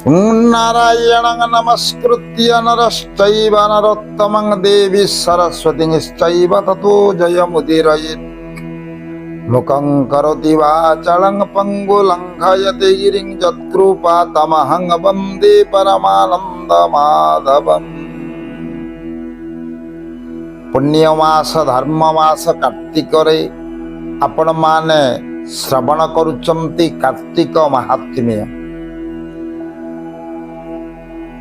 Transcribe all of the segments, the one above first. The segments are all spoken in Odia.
नारायणं नमस्कृत्य नरश्चैव नरोत्तमं देवी सरस्वतीश्चैव ततो जयमुदीरयेत्। मुखं करोति वाचालं पङ्गुलङ्घयते गिरिं यत्कृपातमहं वन्दे परमानन्दमाधवम्। पुण्यमास धर्ममास कार्तिकरे आपण माने श्रवण करुचंती कार्तिक महात्म्य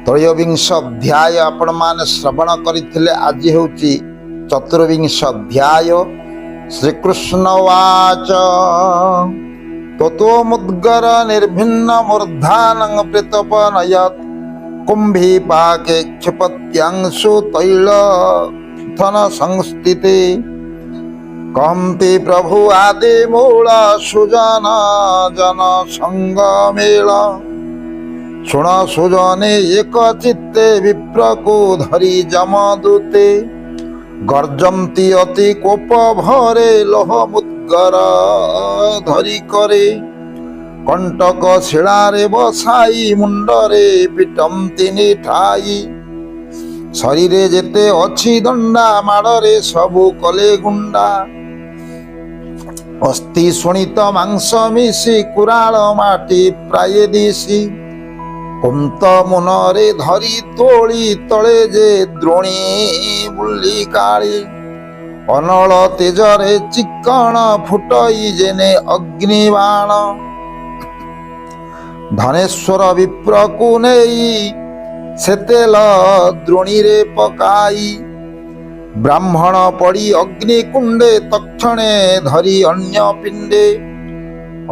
त्रयोविंश अध्याय आपण माने श्रवण करिथिले। आज हेउची चतुर्विंश अध्याय। श्रीकृष्ण वाच ततो मुद्गर निर्भिन्न मूर्धानं प्रतपनयत् कुंभी पाके क्षिपत्यांशु तैल थन संस्थिते कहन्ति प्रभु आदि मूल सुजन जन संग मेल शुण सुजने एक चित्ते विप्रको धरी जमदूते गर्जन्ति अति कोप भरे लोह मुद्गर धरी करे कंटक शिलारे बसाई मुंडरे पिटन्ति निठाई शरीरे जेते अछि दंडा माड़रे सबु कले गुंडा अस्थि सुनित मांस मिशी कुराल माटी प्राय दिशी कुंत मुनरे धरी तोली तले जे द्रोणी बुली काली अनल तेजरे चिक्कण फुटई जेने अग्निबाण धनेश्वर विप्रकु नेई सेतेल द्रोणी रे पकाई ब्राह्मण पड़ी अग्निकुंडे तक्षणे धरी अन्य पिंडे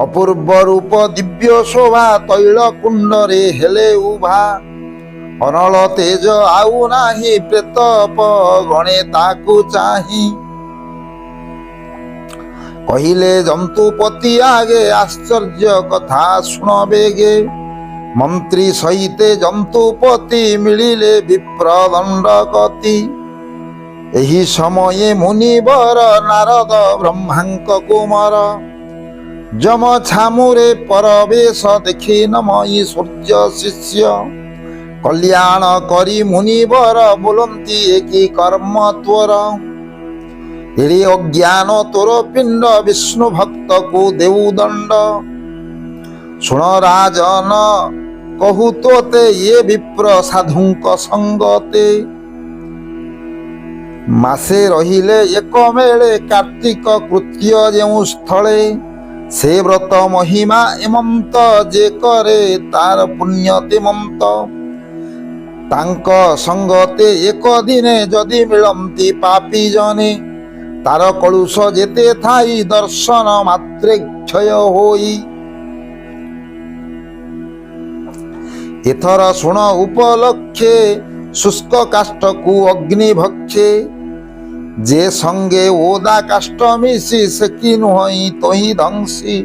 अपूर्व रूप दिव्य शोभा तैल कुंडरे हेले उभा अनल तेज आउ नाही प्रेतप गणे ताकु चाही कहिले जंतुपति आगे आश्चर्य कथा शुण बेगे मंत्री सहिते जंतुपति मिलिले विप्र दंड गति एही समय मुनिवर नारद ब्रह्मांक कुमार जम छामुरे परवेश देखि नमई सूर्य शिष्य कल्याण करी मुनिवर बोलंती एकी कर्म त्वर एरे अज्ञान तोर पिंड विष्णु भक्त को देऊ दंड सुन राजन कहु तोते ये विप्र साधुंक संगते मासे रहिले एक मेले कार्तिक कृत्य जेउ स्थले से व्रत महिमा एमंत जे करे तार पुण्य तिमंत तांक संगते एक दिने जदि मिलंती पापी जने तार कलुष जेते थाई दर्शन मात्रे क्षय होई एथर शुण उपलक्षे शुष्क काष्ठ को अग्नि भक्षे जे संगे ओदा काष्ठ मिशी सेकी नुहई तोही ध्वंसी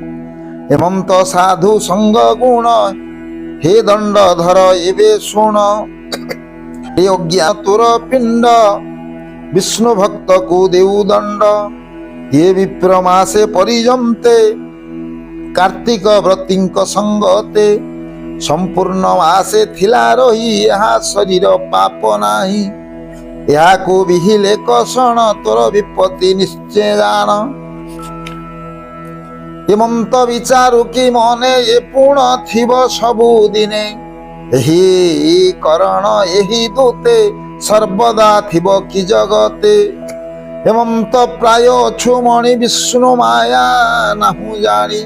हेमंत साधु संग गुण हे दंड धर एवे शुण हे अज्ञा तोर पिंड विष्णु भक्त को देऊ दंड ये विप्रमासे परिजंते कार्तिक व्रतींक संगते संपूर्ण मासे थिला रही यहाँ शरीर पाप नाही याको विहिले कषण तोर विपत्ति निश्चय जान हेमंत विचारु कि मने ये पूर्ण थिब सबु दिने एही करण एही दूते सर्वदा थिब कि जगते हेमंत प्राय छु मणि विष्णु माया नाहु जानी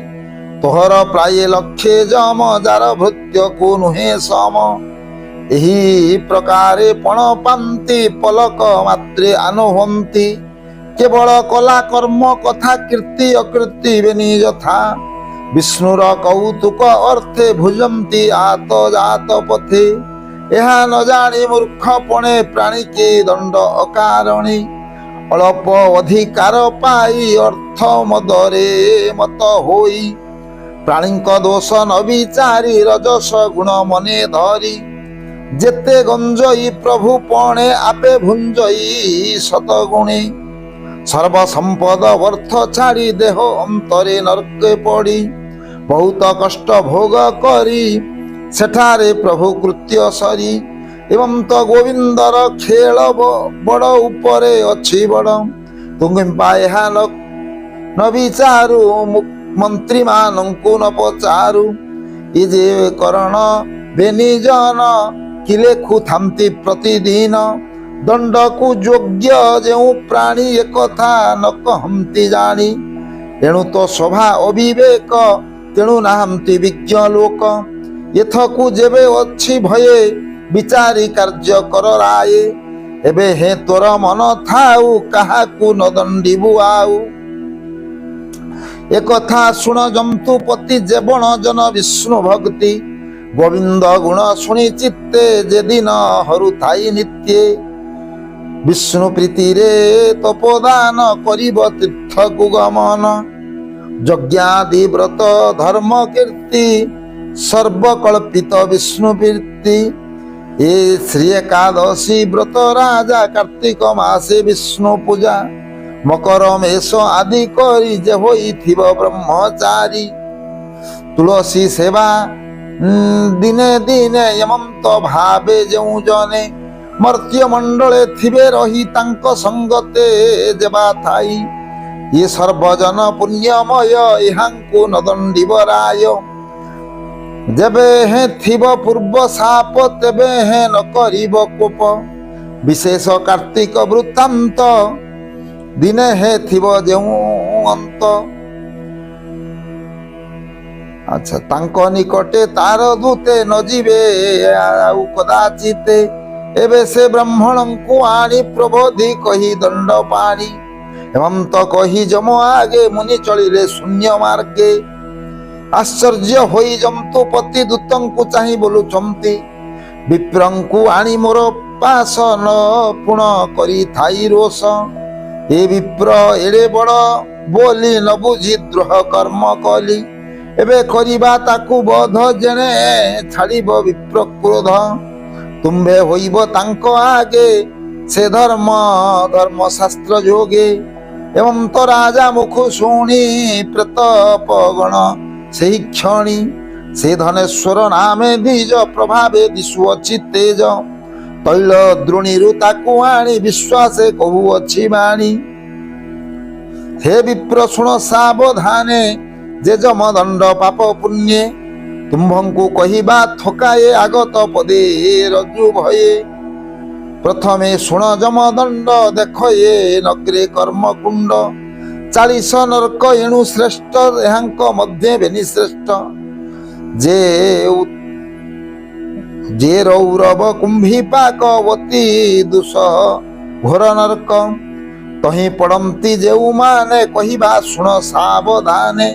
तोहर प्राय लक्षे जम जार भृत्य को नुहे सम एही प्रकारे पण पांति पलक मात्रे आनुहंती केवल कला कर्म कथा कीर्ति अकीर्ति बेनी यथा विष्णुर कौतुक अर्थे भुजंती आत जात पथे एहा न जानी मूर्ख पणे प्राणी के दंड अकारणी अल्प अधिकार पाई अर्थ मदरे मत होई प्राणीक दोष न विचारी रजस गुण मने धरी जेते गंजई प्रभु पणे आपे भुंजई शतगुणी सर्व संपद अर्थ छाड़ी देह अंतरे नरके पड़ी बहुत कष्ट भोग करी ସେଠାରେ ପ୍ରଭୁ କୃତ୍ୟ ସରି ଏବଂ ତ ଗୋବିନ୍ଦର ଖେଳ ବଡ଼ ଉପରେ ଅଛି ବଡ଼ ତୁଙ୍ଗିମ୍ପା ଏହା ନ ବିଚାରୁ ମନ୍ତ୍ରୀ ମାନଙ୍କୁ ନ ପଚାରୁ ଏ ଯେ କରଣ ବେନିଜନ କି ଲେଖୁଥାନ୍ତି ପ୍ରତିଦିନ ଦଣ୍ଡକୁ ଯୋଗ୍ୟ ଯେଉଁ ପ୍ରାଣୀ ଏକଥା ନ କହନ୍ତି ଜାଣି ଏଣୁ ତ ସଭା ଅବିବେକ ତେଣୁ ନାହାନ୍ତି ବିଜ୍ଞ ଲୋକ ଏଥକୁ ଯେବେ ଅଛି ଭୟେ ବିଚାରି କାର୍ଯ୍ୟ କର ରାଏ ଏବେ ହେ ତୋର ମନ ଥାଉ କାହାକୁ ନ ଦଣ୍ଡିବୁ ଆଉ একথা শুণ জন্তুপতি যেবণ জন বিষ্ণু ভক্তি গোবিন্দ গুণ শুনি চিত্তে যেদিন হরুথাই নিত্যে বিষ্ণু প্রীতিরে তপদান করিব তীর্থকু গমন যজ্ঞাদি ব্রত ধর্ম কীর্তি সর্বকল্পিত বিষ্ণু প্রীতি এ শ্রী একাদশী ব্রত রাজা কার্তিক মাসে বিষ্ণু পূজা মকর মেষ আদি করি যে হইথিব ব্রহ্মচারী তুলসী সেবা দিনে দিনে এমন্ত ভাবে যেউ জনে মর্ত্য মণ্ডলে থিবে রহি তাঙ্ক সঙ্গতে যেবা থাই ইয়ে সর্বজন পুণ্যময় ইহাঙ্কু নদণ্ডিব রায় যেবে হে থিব পূর্ব সাপ তেবে হে ন করিব কোপ বিশেষ কার্তিক বৃত্তান্ত দিনে হে থিব যেউ অন্ত আচ্ছা তাঙ্ক নিকটে তার দূতে ন ଯିବେ ଆଉ କଦାଚିତେ ଏବେ ସେ ବ୍ରାହ୍ମଣଙ୍କୁ ଆଣି ପ୍ରବୋଧି କହି ଦଣ୍ଡ ପାଣି ଏବଂ ତ କହି ଯମ ଆଗେ ମୁନି ଚଳିଲେ ଶୂନ୍ୟ ମାର୍ଗେ ଆଶ୍ଚର୍ଯ୍ୟ ହୋଇ ଜନ୍ତୁପତି ଦୂତଙ୍କୁ ଚାହିଁ ବୋଲୁଛନ୍ତି ବିପ୍ରଙ୍କୁ ଆଣି ମୋର ପାଶ ନ ପୁଣ କରି ଥାଇ ରୋଷ ଏ ବିପ୍ର ଏଡ଼େ ବଡ଼ ବୋଲି ନ ବୁଝି ଦ୍ରୋହ କର୍ମ କଲି ଏବେ କରିବା ତାକୁ ବୋଧ ଜଣେ ଛାଡ଼ିବ ବିପ୍ର କ୍ରୋଧ ତୁମ୍ଭେ ହୋଇବ ତାଙ୍କ ଆଗେ ସେ ଧର୍ମଶାସ୍ତ୍ର ଯୋଗେ ଏବଂ ତ ରାଜା ମୁଖ ଶୁଣି ପ୍ରେତପଗଣ ସେହି କ୍ଷଣି ସେ ଧନେଶ୍ୱର ନାମେ ଦ୍ୱିଜ ପ୍ରଭାବେ ଦିଶୁଅଛି ତେଜ ତୈଳ ଦ୍ରୋଣୀରୁ ତାକୁ ଆଣି ବିଶ୍ୱାସେ କହୁଅଛି ବାଣୀ ହେ ବିପ୍ର ଶୁଣ ସାବଧାନେ ଯେ ଯମ ଦଣ୍ଡ ପାପ ପୁଣ୍ୟେ ତୁମ୍ଭଙ୍କୁ କହିବା ଥକାଏ ଆଗତ ପଦେ ରଜୁ ଭୟେ ପ୍ରଥମେ ଶୁଣ ଯମ ଦଣ୍ଡ ଦେଖ ଏ ନଗ୍ରେ କର୍ମକୁଣ୍ଡ 40 ନରକ ଏଣୁ ଶ୍ରେଷ୍ଠ ଏହାଙ୍କ ମଧ୍ୟରେ ବେନି ଶ୍ରେଷ୍ଠ ଯେ ରୌରବ କୁମ୍ଭୀପାକବତୀ ଦୁଷ ଘୋର ନରକ ତହିଁ ପଡ଼ନ୍ତି ଯେଉଁମାନେ କହିବା ଶୁଣ ସାବଧାନେ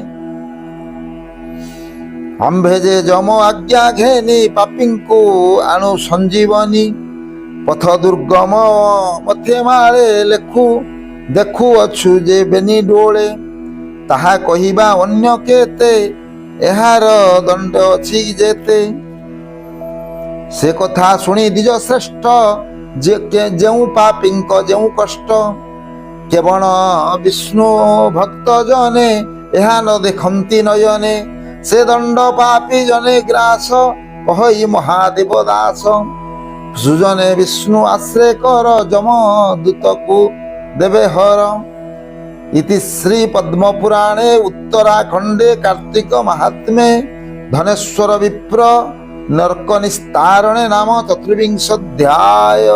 ଆମ୍ଭେ ଯେ ଯମ ଆଜ୍ଞା ଘେନି ପାପୀଙ୍କୁ ଆଣୁ ସଞ୍ଜୀବନୀ ପଥ ଦୁର୍ଗମ ମଥେ ମାଳେ ଦେଖୁଅଛୁ ଯେ ବେନି ଡୋଳେ ତାହା କହିବା ଅନ୍ୟ କେତେ ଏହାର ଦଣ୍ଡ ଅଛି ଯେତେ ସେ କଥା ଶୁଣି ଦ୍ୱିଜ ଶ୍ରେଷ୍ଠ ଯେଉଁ ପାପୀଙ୍କ ଯେଉଁ କଷ୍ଟ କେବଳ ବିଷ୍ଣୁ ଭକ୍ତ ଜନେ ଏହା ନ ଦେଖନ୍ତି ନୟନେ ସେ ଦଣ୍ଡ ପାପୀ ଜନେ ଗ୍ରାସ କହି ମହାଦେବ ଦାସ ସୁଜନେ ବିଷ୍ଣୁ ଆଶ୍ରୟ କର ଯମ ଦୂତକୁ ଦେବେ ହର ଇତି ଶ୍ରୀ ପଦ୍ମ ପୁରାଣେ ଉତ୍ତରାଖଣ୍ଡେ କାର୍ତ୍ତିକ ମାହାତ୍ମ୍ୟେ ଧନେଶ୍ୱର ବିପ୍ର ନର୍କ ନିସ୍ତାରଣେ ନାମ ଚତୁର୍ବିଂଶୋଧ୍ୟାୟ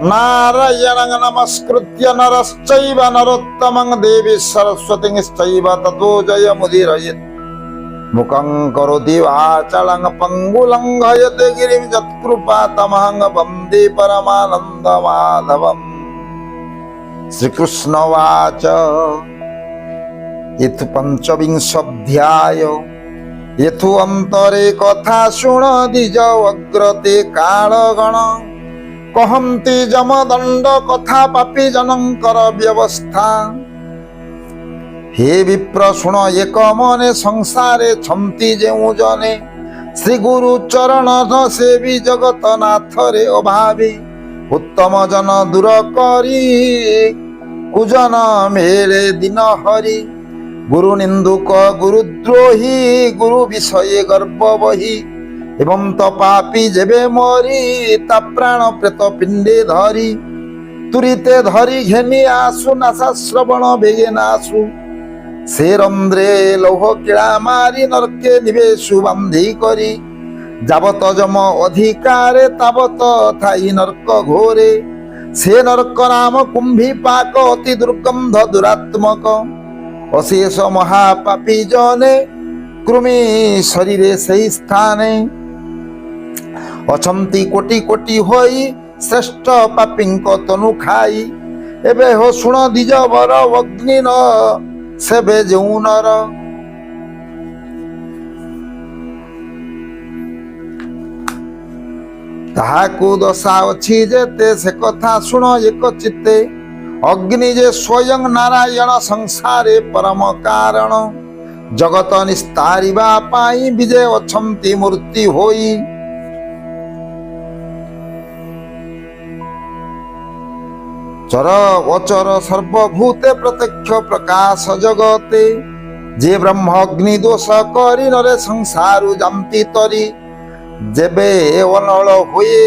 नारायणं नमस्कृत्य नरश्चैव नरोत्तमं देवी सरस्वतीं चैव ततो जयमुदीरयेत् मुखं करोति वाचालं पङ्गुलं लङ्घयते गिरिं यत्कृपातमहं वन्दे परमानन्दमाधवम् श्रीकृष्णवाच यथु पञ्चविंशोऽध्याय यथु अन्तरे कथा शुण द्विज अग्रते कालगण कहन्ति जमदण्ड कथा पापी जनकर व्यवस्था हे विप्र शुण एक मने संसारे छन्ति जेउ जने श्री गुरु चरण सेवी जगत नाथ रे अभावी उत्तम जन दूर करी कुजन मेले दिन हरि गुरु निंदुक गुरुद्रोही गुरु विषय गर्व बही एवं तो पापी जेबे मरी ता प्राण प्रेत पिंडे धरी तुरीते धरी घेनी आसु नासा श्रवण बेगे नासु से रंध्रे लौह किड़ा मारी नरके निवेशु बंधी करी जाबत जम अधिकारे ताबत थाई नरक घोरे से नरक नाम कुंभी पाक अति दुर्गंध दुरात्मक अशेष महापापी जने कृमि शरीरे सही स्थाने अछंती कोटि कोटि होई श्रेष्ठ पापींक तनु खाई एबे हो शुण दिज बर अग्नि न सेबे जेउ नर ताहाकु दशा अछि जेते से कथा शुण एक चित्ते अग्नि जे स्वयं नारायण संसारे परम कारण जगत निस्तारिबा पाई विजय अछंती मूर्ति होई चर अचर सर्वभूते प्रत्यक्ष प्रकाश जगते जे ब्रह्म अग्नि दोष करी नरे संसारु जांती तरी जेबे अनल हुए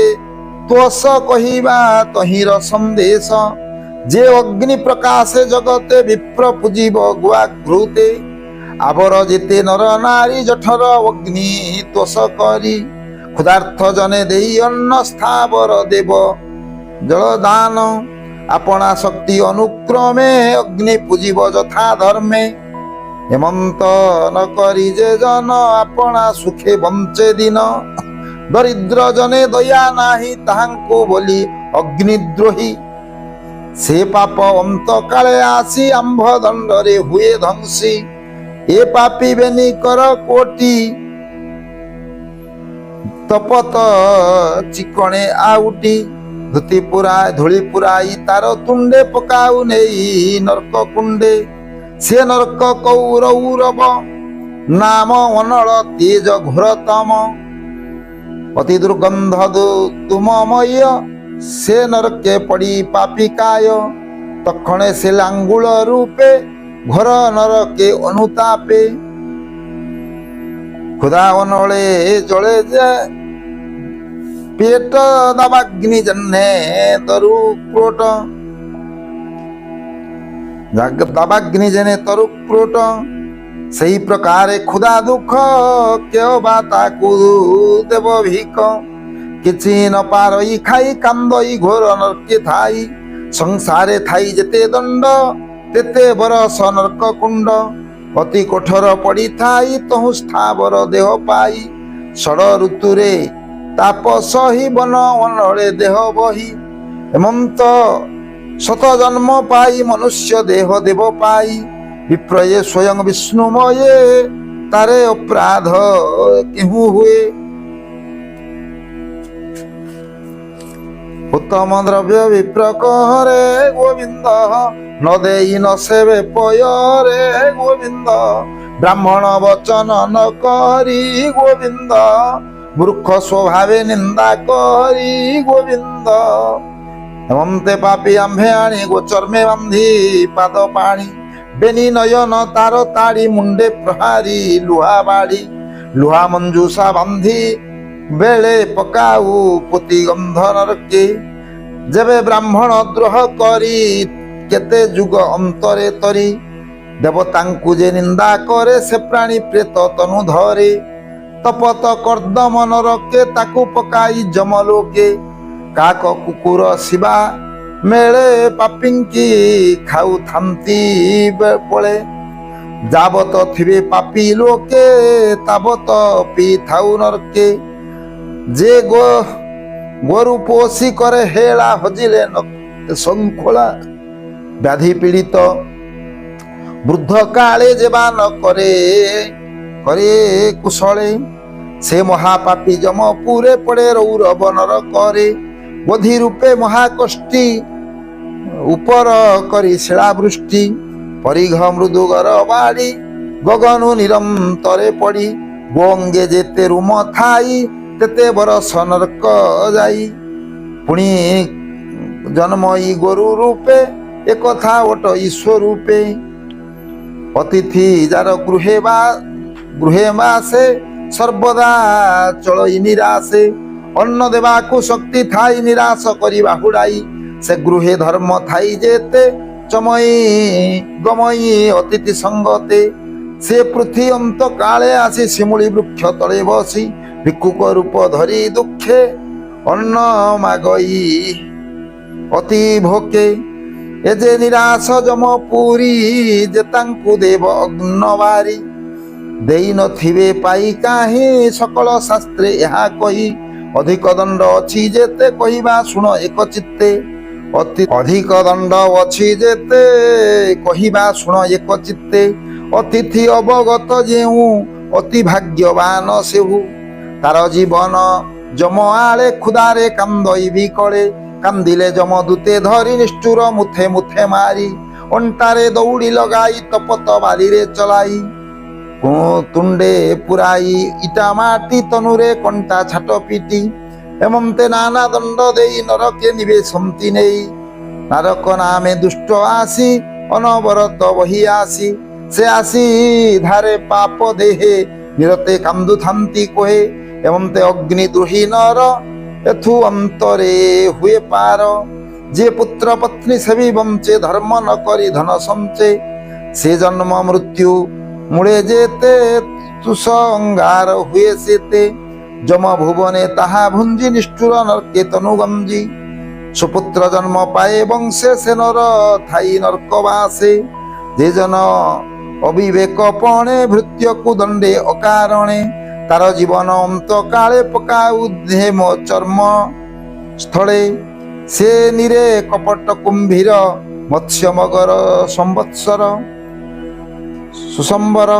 तोष कहिबा तहिर संदेश जे अग्नि प्रकाशे जगते विप्र पूजिब गुआघृते आबर जेते नर नारी जठर अग्नि तोष करी क्षुधार्थ जने देई अन्न स्थावर देव जलदान अपना शक्ति अनुक्रमे अग्नि पूजिब यथा धर्मे हेमंत न करी जे जन अपना सुखे बंचे दिन दरिद्र जने दया नाही ताहांकु बोली अग्निद्रोही से पाप अंत काले आसी आंभ दंडरे हुए ध्वंसी ए पापी बेनी कर कोटी तपत चिकणे आउटी धुति पुराय धूली पुराई तार तुंडे पकाऊ नेई नरक कुंडे से नरक कौरौरव नाम अनल तेज घोरतम अति दुर्गंध तुममय से नरके पड़ी पापिकाय तक्षणे से लांगुल रूपे घोर नरके अनुतापे खुदा अनले जले जे पेट दावाग्नि जन्ने तरु क्रोट दावाग्नि जने तरु क्रोट सही प्रकारे खुदा दुख क्यों बाता कु देव भिक किछि न पारई खाई कांदई घोर नरके थाई संसारे थाई जेते दंड तेते बरस नरक कुंड अति कठोर पड़ी थाई तहु स्थावर देह पाई षड ऋतुरे ताप सही बन अनले देह बही हेमंत शत जन्म पाई मनुष्य देह देव पाई विप्रये स्वयं विष्णुमये तारे अपराध केहू हुए उत्तम द्रव्य विप्र कहरे गोविंद न देई न सेवे पयरे गोविंद ब्राह्मण वचन न करी गोविंद मूर्ख स्वभावे निंदा करी गोविंद हेमंते पापी आंभे आणी गोचर्मे बांधी पाद पाणी बेनी नयन तार ताड़ी मुंडे प्रहारी लुहा बाड़ी लुहा मंजूषा बांधी बेले पकाऊ पोती गंध नरके जेबे ब्राह्मण द्रोह करी केते जुग अंतरे तरी देवतांकु जे निंदा करे से प्राणी प्रेत तनु धरे तपत कर्दम नरके ताकु पकाई जमलोके काक कुकुर शिवा मेले पापिंकी खाऊ थांती पळे जाबत थिबे पापी लोके ताबत पी थाऊ नरके जे गोरु पोषी करे हेला हजिले संखोला व्याधि पीड़ित वृद्ध काले जेबा न करे करे कुशले से महापापी जम पूरे पड़े रौरव नर करे बोधि रूपे महाकष्टी ऊपर करी शिलावृष्टि परिघ मृदुगर बाड़ी गगनु निरंतरे पड़ी गोंगे जेते रूम थाई तेते बरस नरक जाई पुणी जन्म ई गोरु रूपे एक था ओट ईश्वर रूपे ଅତିଥି ଯାର ଗୃହେ ବାସେ ସର୍ବଦା ଚଳଇ ନିରାଶେ। ଅନ୍ନ ଦେବାକୁ ଶକ୍ତି ଥାଇ ନିରାଶ କରି ବାହୁଡ଼ାଇ ସେ ଗୃହେ ଧର୍ମ ଥାଇ ଯେତେ ଚମଇ ଗମଇ ଅତିଥି ସଙ୍ଗତେ। ସେ ପୃଥ୍ୱୀ ଅନ୍ତ କାଳେ ଆସି ଶିମୁଳି ବୃକ୍ଷ ତଳେ ବସି ଭିକ୍ଷୁକ ରୂପ ଧରି ଦୁଃଖେ ଅନ୍ନ ମାଗଇ ଅତି ଭୋକେ। ଏ ଯେ ନିରାଶ ଯମ ପୁରୀ ଯେ ତାଙ୍କୁ ଦେବ ଅଗ୍ନବାରି। ଦେଇ ନଥିବେ ପାଇ କାହିଁ ସକଳ ଶାସ୍ତ୍ରେ ଏହା କହି। ଅଧିକ ଦଣ୍ଡ ଅଛି ଯେତେ କହିବା ଶୁଣ ଏକ ଚିତ୍ତେ। ଅଧିକ ଦଣ୍ଡ ଅଛି ଯେତେ କହିବା ଶୁଣ ଏକ ଚିତ୍ତେ। ଅତିଥି ଅବଗତ ଯେଉଁ ଅତି ଭାଗ୍ୟବାନ ସେହୁ। ତାର ଜୀବନ ଯମ ଆଳେ ক্ষুধাରେ କାନ୍ଦଇ ବିକଳେ। କାନ୍ଦିଲେ ଯମ ଦୂତେ ଧରି ନିଷ୍ଠୁର ମୁଥେ ମୁଥେ ମାରି। ଅଣ୍ଟାରେ ଦଉଡ଼ି ଲଗାଇ ତପତ ବାରିରେ ଚলাই। ତୁଣ୍ଡେ ପୁରାଇ ଇଟା ମାଟି ତନୁରେ କଣ୍ଟା ଛାଟ ପିଟି। ଏମନ୍ତେ ନାନା ଦଣ୍ଡ ଦେଇ ନରକେ ନିବେଶନ୍ତି ନେଇ। ନାରକ ନାମେ ଦୁଷ୍ଟ ଆସି ଅନବରତ ବହି ଆସି। ସେ ଆସି ଧାରେ ପାପ ଦେହେ ନିରତେ କାନ୍ଦୁଥାନ୍ତି କୋହେ। ଏମନ୍ତେ ଅଗ୍ନି ଦ୍ରୋହୀ ନର ଏଥୁ ଅନ୍ତରେ ହୁଏ ପାର। ଯେ ପୁତ୍ର ପତ୍ନୀ ସେବି ବଞ୍ଚେ ଧର୍ମ ନ କରି ଧନ ସଞ୍ଚେ। ସେ ଜନ୍ମ ମୃତ୍ୟୁ ମୂଳେ ଯେତେ ତୁଷ ଅଙ୍ଗାର ହୁଏ ସେତେ। ଯମ ଭୁବନେ ତାହା ଭୁଞ୍ଜି ନିଷ୍ଠୁର ନର୍କେ ତନୁ ଗଞ୍ଜି। ସୁପୁତ୍ର ଜନ୍ମ ପାଏ ବଂଶେ ସେ ନର ଥାଇ ନର୍କ ବାସେ। ଯେ ଜନ ଅବିବେକ ପଣେ ଭୃତ୍ୟକୁ ଦଣ୍ଡେ ଅକାରଣେ। ତାର ଜୀବନ ଅନ୍ତ କାଳେ ପକାଉ ଧେମ ଚର୍ମ ସ୍ଥଳେ। ସେ ନିରେ କପଟ କୁମ୍ଭୀର ମତ୍ସ୍ୟ ମଗର ସମ୍ବତ୍ସର ସୁସମ୍ବର।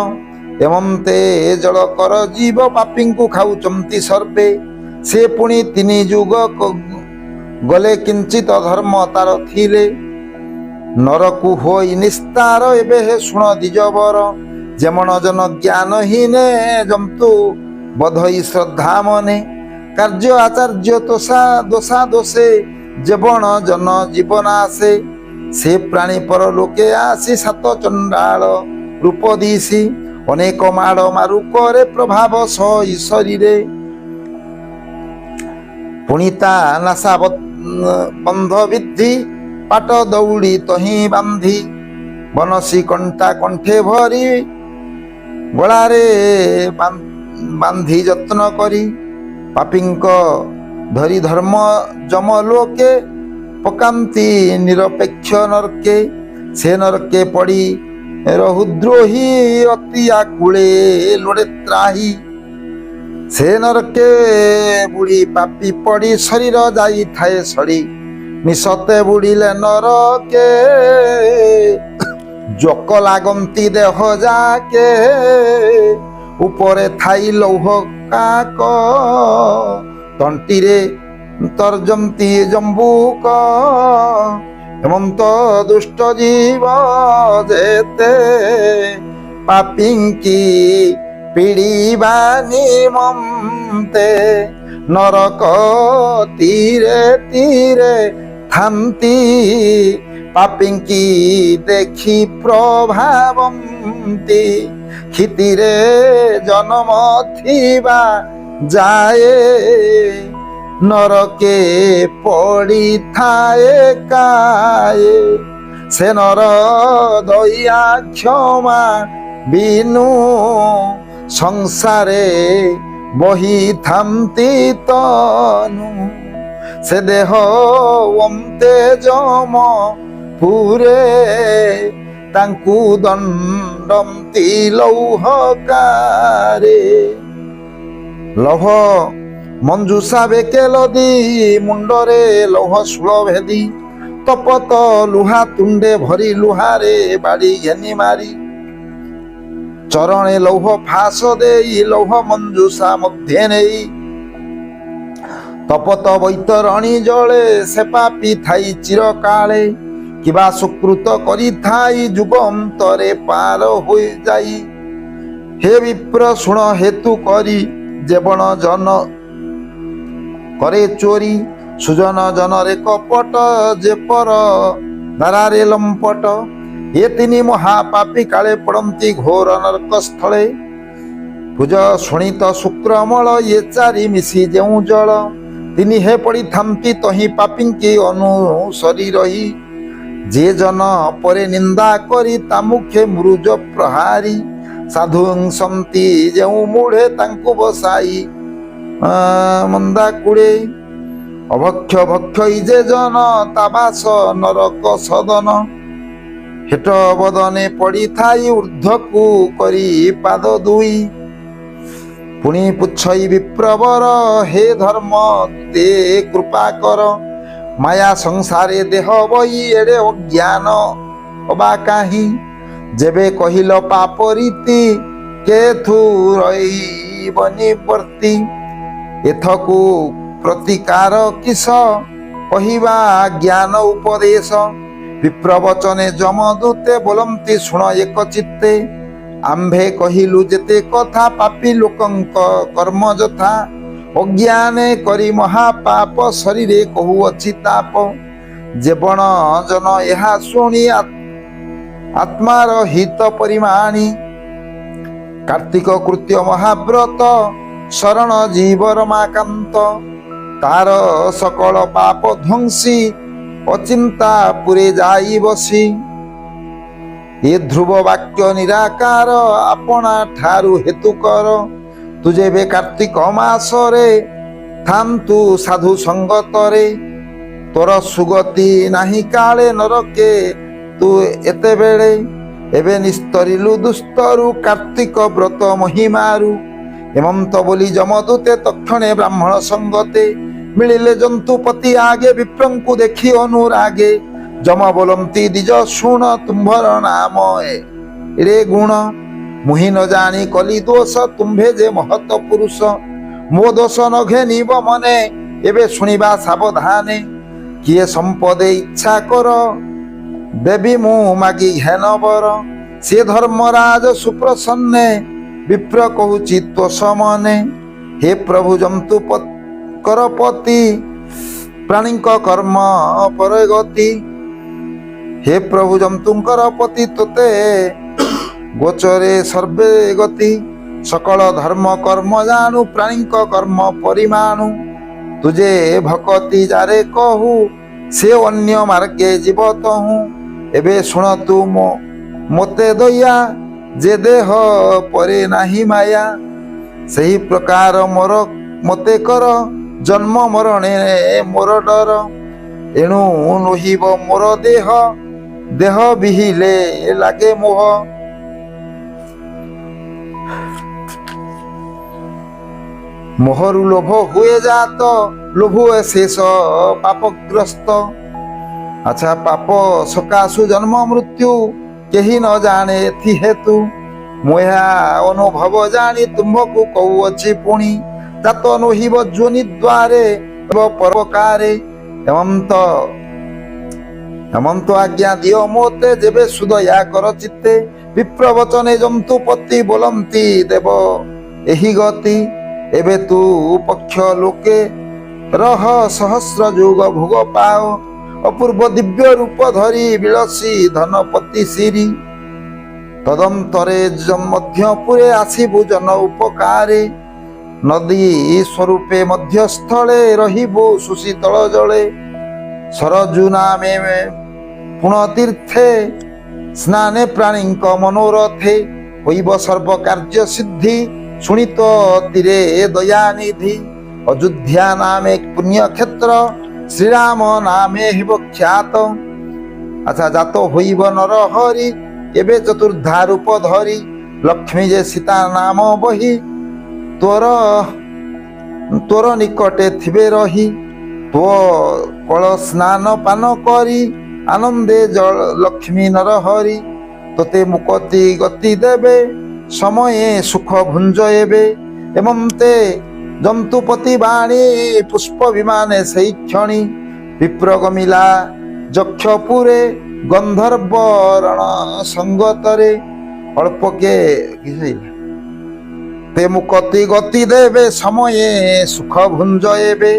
ଏମନ୍ତେ ଜଳ କର ଜୀବ ପାପୀଙ୍କୁ ଖାଉଛନ୍ତି ସର୍ବେ। ସେ ପୁଣି 3 ଯୁଗ ଗଲେ କିଞ୍ଚିତ ଧର୍ମ ତାର ଥିଲେ। ନରକୁ ହୋଇ ନିସ୍ତାର ଏବେ ହେ ଶୁଣ ଦ୍ୱିଜବର। ଯେମନ ଜନ ଜ୍ଞାନହୀନେ ଜନ୍ତୁ ବଧଇ ଶ୍ରଦ୍ଧା ମନେ। କାର୍ଯ୍ୟ ଆଚାର୍ଯ୍ୟ ଦୋଷା ଦୋଷେ ଯେବଣ ଜନ ଜୀବନ ଆସେ। ସେ ପ୍ରାଣୀ ପର ଲୋକେ ଆସି 7 ଚଣ୍ଡାଳ ରୂପ ଦିଶି। ଅନେକ ମାଡ଼ ମାରୁ କରେ ପ୍ରଭାବ ସହି ଶରୀରେ। ପୁଣି ତା ନାସା ବନ୍ଧ ବିଧି ପାଟ ଦଉଡ଼ି ତହିଁ ବାନ୍ଧି। ବନଶୀ କଣ୍ଟା କଣ୍ଠେ ଭରି ଗଳାରେ ବାନ୍ଧି ଯତ୍ନ କରି। ପାପୀଙ୍କ ଧରି ଧର୍ମ ଯମ ଲୋକେ ପକାନ୍ତି ନିରପେକ୍ଷ ନର୍କେ। ସେ ନର୍କେ ପଡ଼ି ରହୁଦ୍ରୋହୀ ଅତି ଆକୁଳେ ଲୋଡ଼େ ତ୍ରାହି। ସେ ନରକେ ବୁଢ଼ୀ ପାପି ପଡ଼ି ଶରୀର ଯାଇଥାଏ ସଡ଼ି। ମିଶତେ ବୁଡ଼ିଲେ ନରକେ ଜୋକ ଲାଗନ୍ତି ଦେହ ଯାକେ। ଉପରେ ଥାଇ ଲୌହ କାକ ତଣ୍ଟିରେ ତର୍ଜନ୍ତି ଜମ୍ବୁକ। ହେମନ୍ତ ଦୁଷ୍ଟ ଜୀବ ଯେତେ ପାପିଙ୍କି ପିଡ଼ିବା ନିମନ୍ତେ। ନରକ ତୀରେ ତୀରେ ଥାନ୍ତି ପାପିଙ୍କି ଦେଖି ପ୍ରଭାବନ୍ତି। କ୍ଷିତିରେ ଜନ୍ମ ଥିବା ଯାଏ ନରକେ ପଡ଼ିଥାଏ କାଏ। ସେ ନର ଦୟା କ୍ଷମା ବିନୁ ସଂସାରେ ବହିଥାନ୍ତି ତନୁ। ସେ ଦେହ ଅନ୍ତେ ଯମ ପୁରେ ତାଙ୍କୁ ଦଣ୍ଡନ୍ତି ଲୌହକାରେ। ଲୌହ ମଞ୍ଜୁଷା ବେକେ ଲଦି ମୁଣ୍ଡରେ ଲୌହ ଶୂଳ ଭେଦି। ତପତ ଲୁହା ତୁଣ୍ଡେ ଭରି ଲୁହାରେ ବାଡ଼ି ଘେନି ମାରି। ଚରଣେ ଲୌହ ଫାସ ଦେଇ ଲୌହ ମଞ୍ଜୁଷା ମଧ୍ୟେ ନେଇ। ତପତ ବୈତରଣୀ ଜଳେ ସେ ପାପି ଥାଇ ଚିରକାଳେ। କିବା ସୁକୃତ କରିଥାଇ ଯୁଗ ଅନ୍ତରେ ପାର ହୋଇଯାଇ। ହେ ବିପ୍ର ଶୁଣ ହେତୁ କରି ଯେବଣ ଜନ করে চোরি। সুজন জনরে কপট যে পর দ্বারারে লম্পট। ଏ ତିନି ମହାପାପୀ କାଳେ ପଡ଼ନ୍ତି ଘୋର ନରକ ସ୍ଥଳେ। ପୂଜ ଶୁଣିତ ଶୁକ୍ରମଳ ଏ ଚାରି ମିଶି ଯେଉଁ ଜଳ। ତିନି ହେ ପଡ଼ିଥାନ୍ତି ତହିଁ ପାପୀଙ୍କି ଅନୁସରି ରହି। ଯେ ଜନ ପରେ ନିନ୍ଦା କରି ତା ମୁଖେ ମୃଜ ପ୍ରହାରୀ। ସାଧୁ ସନ୍ତି ଯେଉଁ ମୁଢ଼େ ତାଙ୍କୁ ବସାଇ ମନ୍ଦା କୁଡ଼େ। ଅଭକ୍ଷ ଭକ୍ଷଇ ଯେ ଜନ ତା ବାସ ନରକ ସଦନ। ହେଟ ବଦନେ ପଡ଼ିଥାଇ ଉର୍ଦ୍ଧ୍ୱକୁ କରି ପାଦ ଦୁଇ। ପୁଣି ପୁଛଇ ବିପ୍ରବର ହେ ଧର୍ମ ତେ କୃପା କର। ମାୟା ସଂସାରେ ଦେହ ବହି ଏଡ଼େ ଅଜ୍ଞାନ ଅବା କାହିଁ। ଯେବେ କହିଲ ପାପ ରୀତି କେଥୁ ରହିବନି ବର୍ତ୍ତି। ଏଥକୁ ପ୍ରତିକାର କିସ କହିବା ଜ୍ଞାନ ଉପଦେଶ। ବିପ୍ରବଚନେ ଯମଦୂତେ ବୋଲନ୍ତି ଶୁଣ ଏକ ଚିତ୍ତେ। ଆମ୍ଭେ କହିଲୁ ଯେତେ କଥା ପାପୀ ଲୋକଙ୍କ କର୍ମ ଯଥା। ଅଜ୍ଞାନେ କରି ମହାପାପ ଶରୀରେ କହୁଅଛି ତାପ। ଯେବଣ ଜନ ଏହା ଶୁଣି ଆତ୍ମାର ହିତ ପରିମାଣି। କାର୍ତ୍ତିକ କୃତ୍ୟ ମହାବ୍ରତ ଶରଣ ଜୀବର ମାକାନ୍ତ। ତାର ସକଳ ପାପ ଧ୍ୱଂସୀ ଅଚିନ୍ତା ପୁରେ ଯାଇ ବସି। ଏ ଧ୍ରୁବ ବାକ୍ୟ ନିରାକାର ଆପଣା ଠାରୁ ହେତୁ କର। ତୁ ଯେବେ କାର୍ତ୍ତିକ ମାସରେ ଥାନ୍ତୁ ସାଧୁ ସଙ୍ଗତରେ। ତୋର ସୁଗତି ନାହିଁ କାଳେ ନରକେ ତୁ ଏତେବେଳେ। ଏବେ ନିସ୍ତରିଲୁ ଦୁସ୍ତରୁ କାର୍ତ୍ତିକ ବ୍ରତ ମହିମାରୁ। ହେମନ୍ତ ବୋଲି ଯମଦୂତେ ତକ୍ଷଣେ ବ୍ରାହ୍ମଣ ସଙ୍ଗତେ। ମିଳିଲେ ଜନ୍ତୁପତି ଆଗେ ବିପ୍ରଙ୍କୁ ଦେଖି ଅନୁରାଗେ। ଯମ ବୋଲନ୍ତି ଦ୍ୱିଜ ଶୁଣ ତୁମ୍ଭର ନାମ ଏଡ଼େ ଗୁଣ। ମୁହିଁ ନ ଜାଣି କଲି ଦୋଷ ତୁମ୍ଭେ ଯେ ମହତ ପୁରୁଷ। ମୋ ଦୋଷ ନ ଘେନିବ ମନେ ଏବେ ଶୁଣିବା ସାବଧାନେ। କିଏ ସମ୍ପଦେ ଇଚ୍ଛା କର ଦେବି ମୁଁ ମାଗି ଘେନ ବର। ସେ ଧର୍ମରାଜ ସୁପ୍ରସନ୍ନେ ବିପ୍ର କହୁଛି ତୋଷ ମନେ। ହେ ପ୍ରଭୁ ଜନ୍ତୁ କରପତି ପ୍ରାଣୀଙ୍କ କର୍ମ ପରେ ଗତି। ହେ ପ୍ରଭୁ ଜନ୍ତୁଙ୍କର ପତି ତୋତେ ଗୋଚରେ ସର୍ବେ ଗତି। ସକଳ ଧର୍ମ କର୍ମ ଜାଣୁ ପ୍ରାଣୀଙ୍କ କର୍ମ ପରିମାଣୁ। ତୁଜେ ଭକତି ଯାରେ କହୁ ସେ ଅନ୍ୟ ମାର୍ଗେ ଯିବ ତହୁଁ। ଏବେ ଶୁଣ ତୁ ମୋତେ ଦୟା ଯେ ଦେହ ପରେ ନାହିଁ ମାୟା। ସେହି ପ୍ରକାର ମୋତେ କର ଜନ୍ମ ମରଣେ ମୋର ଡର। ଏଣୁ ଲୋହିବ ମୋର ଦେହ ଦେହ ବିହିଲେ ଲାଗେ ମୋହ। ମୋହରୁ ଲୋଭ ହୁଏ ଜାତ ଲୋଭ ଶେଷ ପାପଗ୍ରସ୍ତ। ଆଚ୍ଛା ପାପ ସକାଶୁ ଜନ୍ମ ମୃତ୍ୟୁ କେହି ନ ଜାଣେ ଏଥି ହେତୁ। ମୁଁ ଏହା ଅନୁଭବ ଜାଣି ତୁମ୍ଭକୁ କହୁଅଛି ପୁଣି। ଜାତ ନୋହିବ ଯୋନି ଦ୍ୱାରେ ପରୋପକାରେ। ହେମନ୍ତ ଆଜ୍ଞା ଦିଅ ମୋତେ ଯେବେ ସୁଦୟା କର ଚିତ୍ତେ। ବିପ୍ରବଚନେ ଜନ୍ତୁପତି ବୋଲନ୍ତି ଦେବ ଏହି ଗତି। ଏବେ ତୁ ପକ୍ଷ ଲୋକେ ରହ ସହସ୍ର ଯୁଗ ଭୋଗ ପାଅ। ଅପୂର୍ବ ଦିବ୍ୟ ରୂପ ଧରି ବିଳସୀ ଧନପତି ସିରି। ତଦନ୍ତରେ ମଧ୍ୟପୁରେ ଆସିବୁ ଜନ ଉପକାରେ। ନଦୀ ସ୍ୱରୂପେ ମଧ୍ୟସ୍ଥଳେ ରହିବୁ ସୁଶୀତଳ ଜଳେ। ସରଜୁ ନାମେ ପୁଣ ତୀର୍ଥେ ସ୍ନାନେ ପ୍ରାଣୀଙ୍କ ମନୋରଥେ। ହୋଇବ ସର୍ବ କାର୍ଯ୍ୟ ସିଦ୍ଧି ଶୁଣିତ ତୀରେ ଦୟାନିଧି। ଅଯୋଧ୍ୟା ନାମେ ପୁଣ୍ୟକ୍ଷେତ୍ର ଶ୍ରୀରାମ ନାମେ ହେବ ଖ୍ୟାତ। ଆଚ୍ଛା ଜାତ ହୋଇବ ନର ହରି ଏବେ ଚତୁର୍ଦ୍ଧା ରୂପ ଧରି। ଲକ୍ଷ୍ମୀ ଯେ ସୀତା ନାମ ବହି ତୋର ନିକଟେ ଥିବେ ରହି। ତୋ କଳ ସ୍ନାନ ପାନ କରି ଆନନ୍ଦେ ଜଳ ଲକ୍ଷ୍ମୀ ନର ହରି। ତୋତେ ମୁକତି ଗତି ଦେବେ ସମୟେ ସୁଖ ଭୁଞ୍ଜ ଏବେ। ଏମନ୍ତେ ଜନ୍ତୁପତି ବାଣୀ ପୁଷ୍ପ ବିମାନେ ସେଇ କ୍ଷଣି। ବିପ୍ର ଗମିଲା ଯକ୍ଷପୁରେ ଗନ୍ଧର୍ବରଣ ସଙ୍ଗତରେ। ଅଳ୍ପକେ ତେ ମୁକତି ଗତି ଦେବେ ସମୟେ ସୁଖ ଭୁଞ୍ଜ ଏବେ।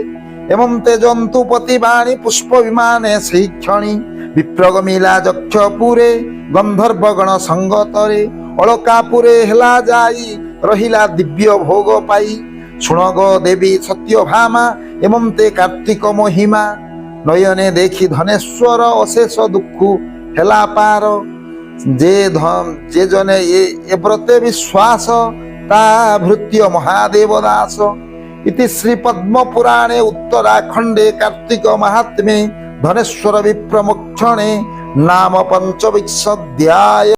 ଏମନ୍ତେ ଜନ୍ତୁପତି ବାଣୀ ପୁଷ୍ପ ବିମାନେ ସେଇ କ୍ଷଣି। ବିପ୍ରଗମିଲା ଯକ୍ଷପୁରେ ଗନ୍ଧର୍ବଗଣ ସଙ୍ଗତରେ ଅଳକାପୁରେ ହେଲା ଯାଇ ରହିଲା ଦିବ୍ୟ ଭୋଗ ପାଇ ଶୁଣଗ ଦେବୀ ସତ୍ୟଭାମା ଏମନ୍ତେ କାର୍ତ୍ତିକ ମହିମା ନୟନେ ଦେଖି ଧନେଶ୍ୱର ଅଶେଷ ଦୁଃଖ ହେଲା ପାର ଯେ ଜନେ ଏ ବ୍ରତେ ବିଶ୍ୱାସ ତା ଭୃତ୍ୟ ମହାଦେବ ଦାସ इति श्री पद्म पुराणे उत्तराखंडे कार्तिक महात्म्ये धनेश्वर विप्रमोक्षणे नाम 25 अध्याय।